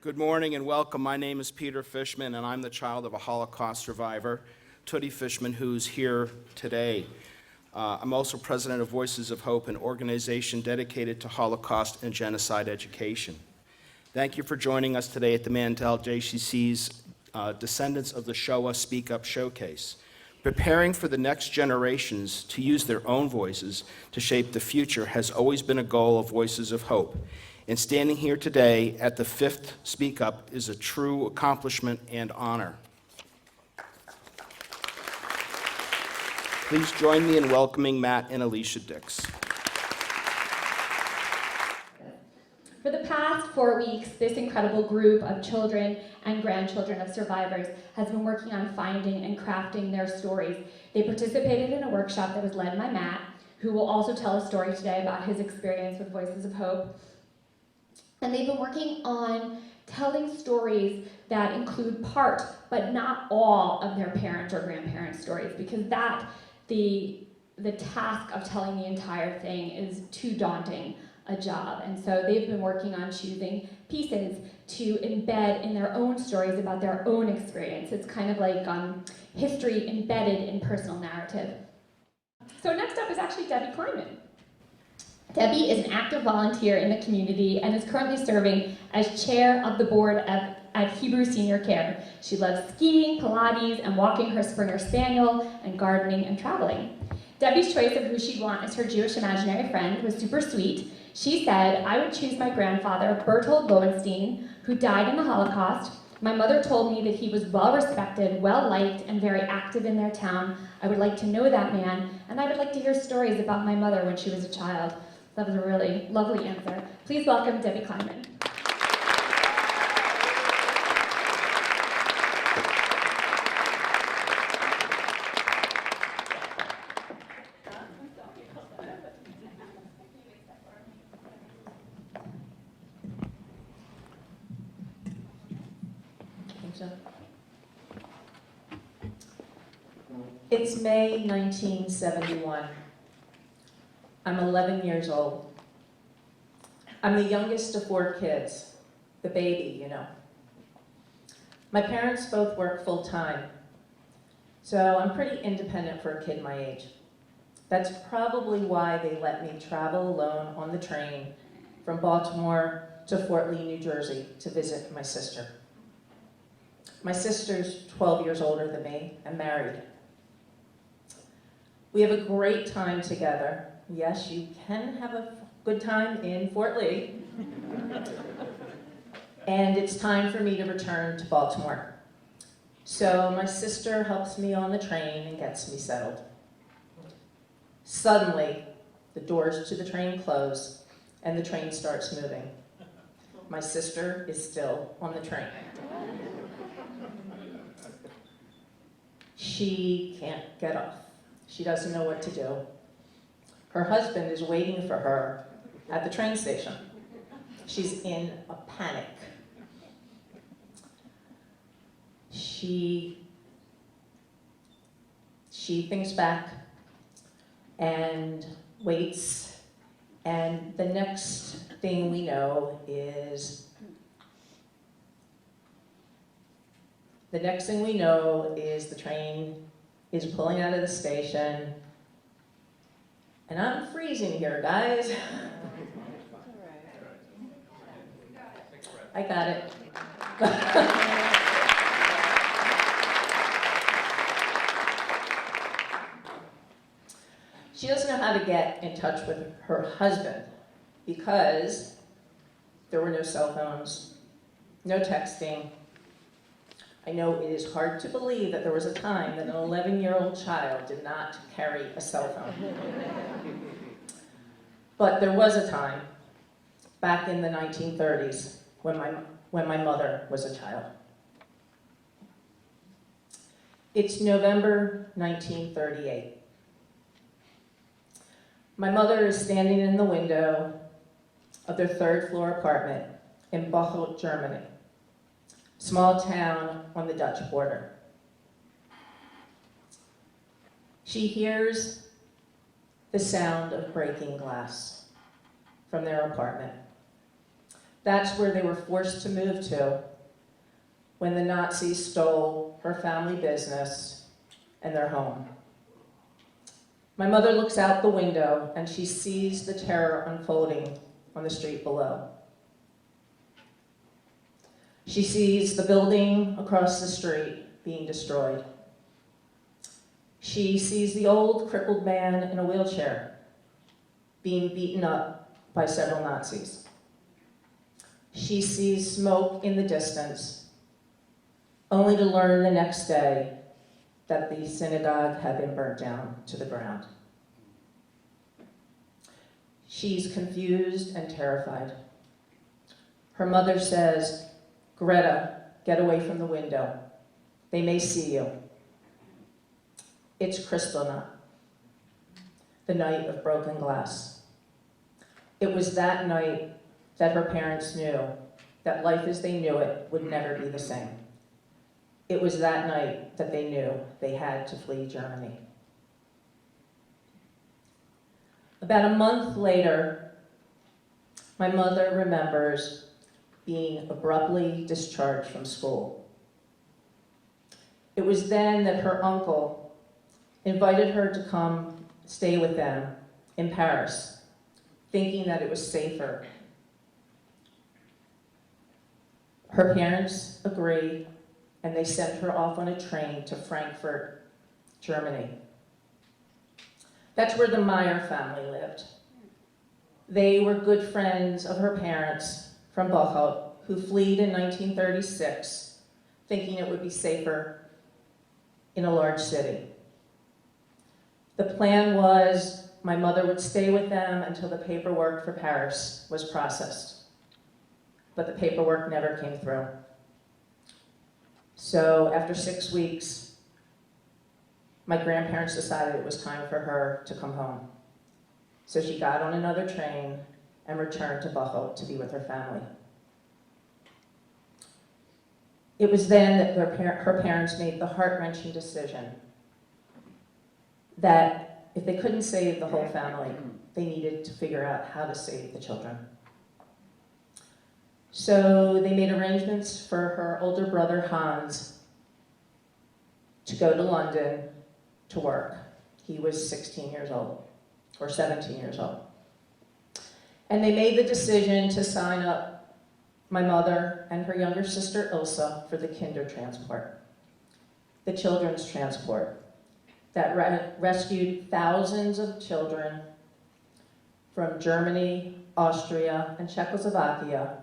Good morning and welcome. My name is Peter Fishman, and I'm the child of a Holocaust survivor, Tootie Fishman, who's here today. I'm also president of Voices of Hope, an organization dedicated to Holocaust and genocide education. Thank you for joining us today at the Mandel JCC's Descendants of the Shoah Speak Up Showcase. Preparing for the next generations to use their own voices to shape the future has always been a goal of Voices of Hope. And standing here today at the 5th Speak Up is a true accomplishment and honor. Please join me in welcoming Matt and Alicia Dix. For the past 4 weeks, this incredible group of children and grandchildren of survivors has been working on finding and crafting their stories. They participated in a workshop that was led by Matt, who will also tell a story today about his experience with Voices of Hope. And they've been working on telling stories that include part, but not all, of their parent or grandparent stories, because the task of telling the entire thing is too daunting a job. And so they've been working on choosing pieces to embed in their own stories about their own experience. It's kind of like history embedded in personal narrative. So next up is actually Debbie Kleinman. Debbie is an active volunteer in the community and is currently serving as chair of the board at Hebrew Senior Care. She loves skiing, Pilates, and walking her Springer Spaniel, and gardening and traveling. Debbie's choice of who she'd want as her Jewish imaginary friend was super sweet. She said, "I would choose my grandfather, Bertold Lowenstein, who died in the Holocaust. My mother told me that he was well-respected, well-liked, and very active in their town. I would like to know that man, and I would like to hear stories about my mother when she was a child." That was a really lovely answer. Please welcome Debbie Kleinman. It's May 1971. I'm 11 years old. I'm the youngest of 4 kids, the baby, you know. My parents both work full-time, so I'm pretty independent for a kid my age. That's probably why they let me travel alone on the train from Baltimore to Fort Lee, New Jersey to visit my sister. My sister's 12 years older than me and married. We have a great time together. Yes, you can have a good time in Fort Lee. And it's time for me to return to Baltimore. So my sister helps me on the train and gets me settled. Suddenly, the doors to the train close and the train starts moving. My sister is still on the train. She can't get off. She doesn't know what to do. Her husband is waiting for her at the train station. She's in a panic. She thinks back and waits, and the next thing we know is the train is pulling out of the station. And I'm freezing here, guys. I got it. She doesn't know how to get in touch with her husband because there were no cell phones, no texting. I know it is hard to believe that there was a time that an 11-year-old child did not carry a cell phone. But there was a time, back in the 1930s, when my mother was a child. It's November 1938. My mother is standing in the window of their 3rd floor apartment in Bocholt, Germany. Small town on the Dutch border. She hears the sound of breaking glass from their apartment. That's where they were forced to move to when the Nazis stole her family business and their home. My mother looks out the window and she sees the terror unfolding on the street below. She sees the building across the street being destroyed. She sees the old crippled man in a wheelchair being beaten up by several Nazis. She sees smoke in the distance, only to learn the next day that the synagogue had been burnt down to the ground. She's confused and terrified. Her mother says, "Greta, get away from the window. They may see you." It's Kristallnacht, the night of broken glass. It was that night that her parents knew that life as they knew it would never be the same. It was that night that they knew they had to flee Germany. About a month later, my mother remembers being abruptly discharged from school. It was then that her uncle invited her to come stay with them in Paris, thinking that it was safer. Her parents agreed, and they sent her off on a train to Frankfurt, Germany. That's where the Meyer family lived. They were good friends of her parents from Bocholt, who fled in 1936, thinking it would be safer in a large city. The plan was my mother would stay with them until the paperwork for Paris was processed, but the paperwork never came through. So after 6 weeks, my grandparents decided it was time for her to come home. So she got on another train and returned to Bocholt to be with her family. It was then that her parents made the heart-wrenching decision that if they couldn't save the whole family, they needed to figure out how to save the children. So they made arrangements for her older brother, Hans, to go to London to work. He was 16 years old, or 17 years old. And they made the decision to sign up my mother and her younger sister, Ilsa, for the kinder transport, the children's transport, that rescued thousands of children from Germany, Austria, and Czechoslovakia,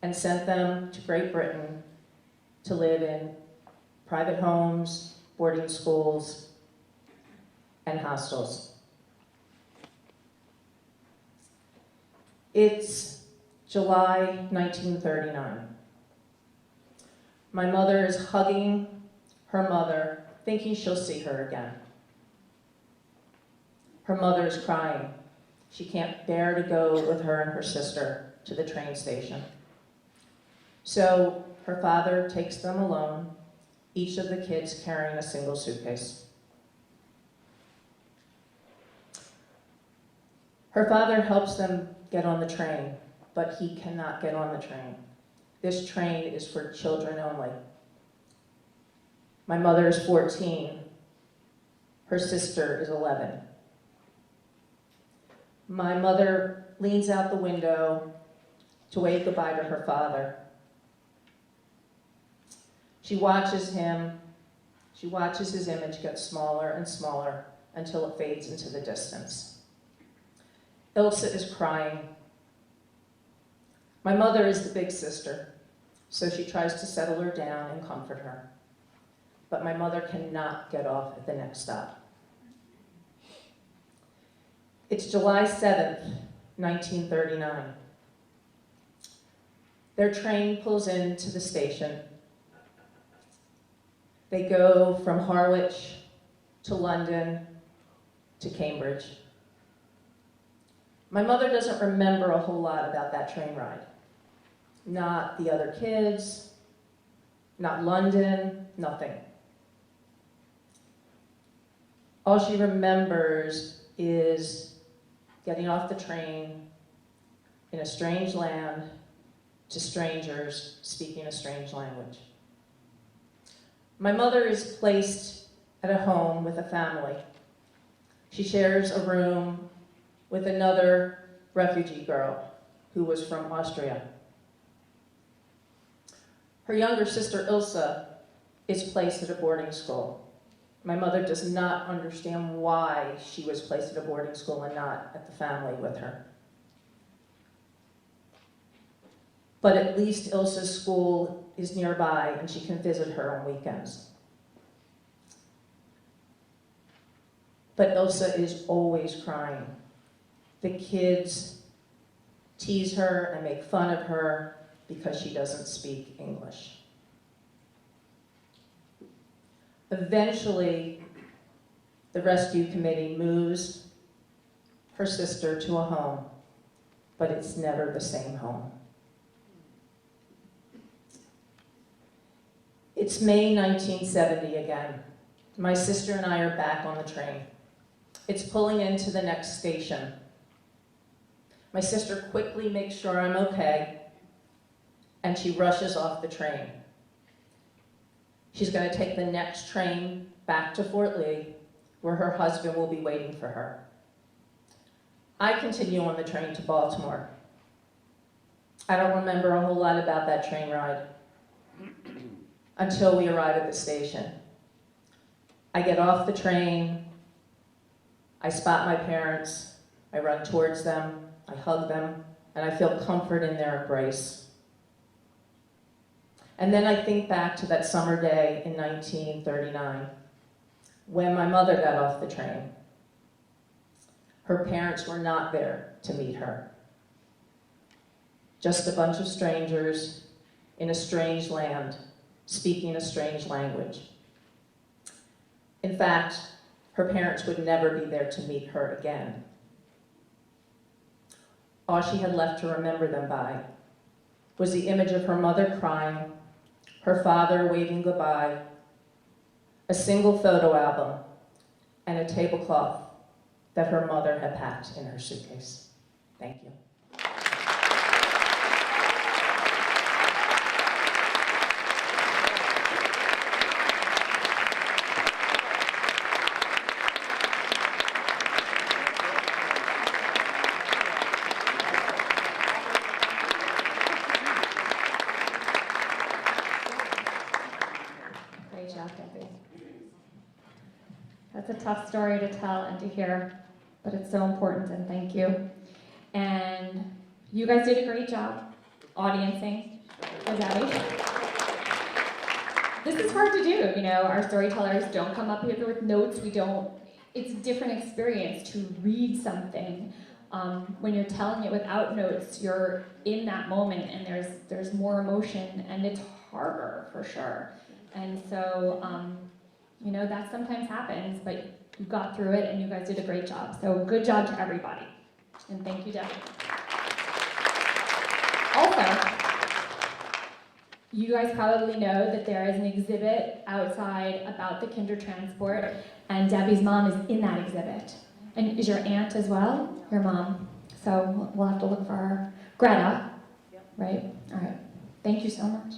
and sent them to Great Britain to live in private homes, boarding schools, and hostels. It's July 1939. My mother is hugging her mother, thinking she'll see her again. Her mother is crying. She can't bear to go with her and her sister to the train station. So her father takes them alone, each of the kids carrying a single suitcase. Her father helps them get on the train, but he cannot get on the train. This train is for children only. My mother is 14. Her sister is 11. My mother leans out the window to wave goodbye to her father. She watches him. She watches his image get smaller and smaller until it fades into the distance. Ilsa is crying. My mother is the big sister, so she tries to settle her down and comfort her. But my mother cannot get off at the next stop. It's July 7th, 1939. Their train pulls into the station. They go from Harwich to London to Cambridge. My mother doesn't remember a whole lot about that train ride. Not the other kids, not London, nothing. All she remembers is getting off the train, in a strange land, to strangers speaking a strange language. My mother is placed at a home with a family. She shares a room with another refugee girl who was from Austria. Her younger sister, Ilsa, is placed at a boarding school. My mother does not understand why she was placed at a boarding school and not at the family with her. But at least Ilsa's school is nearby and she can visit her on weekends. But Ilsa is always crying. The kids tease her and make fun of her because she doesn't speak English. Eventually, the rescue committee moves her sister to a home, but it's never the same home. It's May 1970 again. My sister and I are back on the train. It's pulling into the next station. My sister quickly makes sure I'm okay, and she rushes off the train. She's going to take the next train back to Fort Lee, where her husband will be waiting for her. I continue on the train to Baltimore. I don't remember a whole lot about that train ride until we arrive at the station. I get off the train, I spot my parents, I run towards them, I hug them, and I feel comfort in their embrace. And then I think back to that summer day in 1939, when my mother got off the train. Her parents were not there to meet her. Just a bunch of strangers in a strange land, speaking a strange language. In fact, her parents would never be there to meet her again. All she had left to remember them by was the image of her mother crying, her father waving goodbye, a single photo album, and a tablecloth that her mother had packed in her suitcase. Thank you. Great job, Debbie. That's a tough story to tell and to hear, but it's so important, and thank you. And you guys did a great job audiencing for Debbie. This is hard to do, you know, our storytellers don't come up here with notes, it's a different experience to read something. When you're telling it without notes, you're in that moment and there's more emotion and it's harder for sure. And so, you know, that sometimes happens, but you got through it and you guys did a great job. So good job to everybody. And thank you, Debbie. Also, you guys probably know that there is an exhibit outside about the Kindertransport, and Debbie's mom is in that exhibit. And is your aunt as well? Your mom. So we'll have to look for her. Greta, right? All right. Thank you so much.